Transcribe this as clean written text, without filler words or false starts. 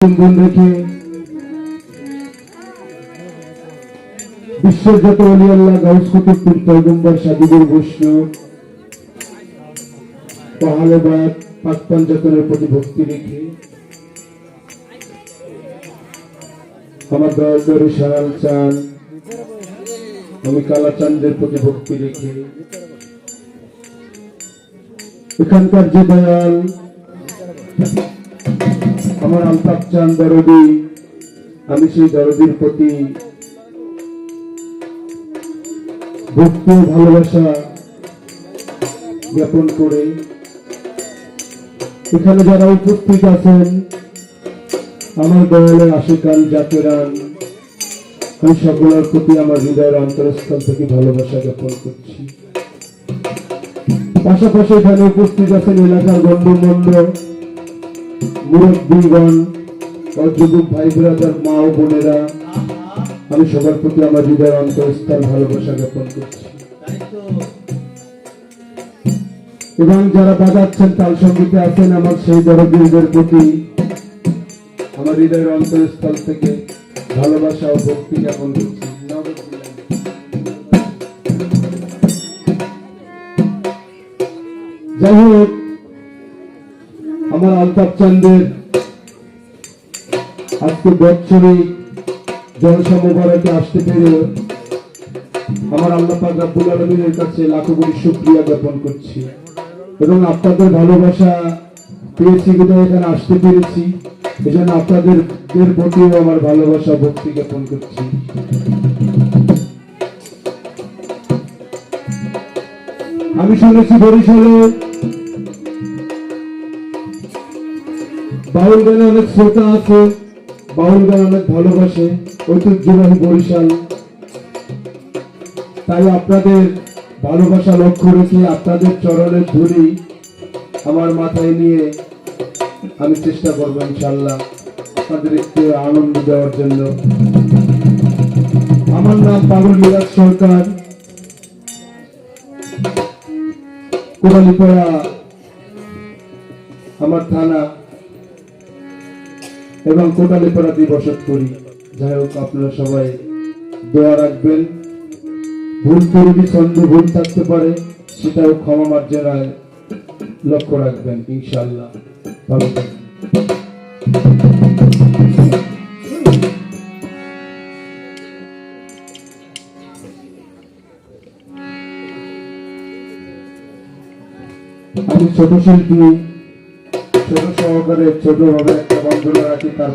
চুম্বন রেখে বিশ্বের যত অলি আল্লাহ গাউস কুতুব পীর পয়গম্বর সাধুগুরু বৈষ্ণব পাহাড়বাদ পাক পঞ্চায়েতের প্রতি ভক্তি রেখে আমার দয়াল সারাল চাঁদ আমি কালাচাঁদের প্রতি ভক্তি রেখে এখানকার যে দয়াল আমার আলতাফ চাঁদ দরদি আমি সেই দরদির প্রতি ভক্তি ও ভালোবাসা জ্ঞাপন করে এখানে যারা উপস্থিত আছেন আমার দয়ালের আশিকান জাকেরান আমি সকলের প্রতি আমার হৃদয়ের অন্তরস্থল থেকে ভালোবাসা জ্ঞাপন করছি। পাশাপাশি এখানে উপস্থিত আছেন এলাকার গণ্যমান্য মুরব্বীগণ ও যুবক ভাই ব্রাদার মা ও বোনেরা আমি সবার প্রতি আমার হৃদয়ের অন্তরস্থল ভালোবাসা জ্ঞাপন করছি। এবং যারা বাজাচ্ছেন তাল সঙ্গীতে আছেন আমার সেই দরদীদের প্রতি আমার হৃদয়ের অন্তরস্থল থেকে ভালোবাসা ও ভক্তি জ্ঞাপন করছি। যাই হোক, আমার আলতাফ চাঁদের আজকে বৎসরিক জলসা মোবারকে আসতে পেরে আমার আল্লাহ পাক রব্বুল আলামিনের কাছে লাখো কোটি শুকরিয়া জ্ঞাপন করছি এবং আপনাদের ভালোবাসা পেয়েছি বিধায় এখানে আসতে পেরেছি, এজন্য আপনাদের প্রতিও আমার ভালোবাসা ভক্তি জ্ঞাপন করছি। আমি শুনেছি বরিশালে বাউল গানে অনেক শ্রোতা আছে, বাউল গান অনেক ভালোবাসে, ঐতিহ্যবাহী বরিশাল। তাই আপনাদের ভালোবাসা লক্ষ্য রেখে আপনাদের চরণের ধুলি আমার মাথায় নিয়ে আমি চেষ্টা করবো ইনশাল্লাহ আপনাদের একটু আনন্দ দেওয়ার জন্য। আমার নাম পাগল মিরাজ সরকার, কোটালীপাড়া আমার থানা এবং কোটালীপাড়াতে বসত করি। যাই হোক, আপনারা সবাই দোয়া রাখবেন, ভুল ত্রুটি ছন্দ ভুল থাকতে পারে সেটাও ক্ষমা মার্জনায় লক্ষ্য রাখবেন ইনশাআল্লাহ। ভালো থাকবেন। আমি ছোট শিল্পী, ছোট সহকারে ছোটভাবে একটা বন্ধনা রাখি। তার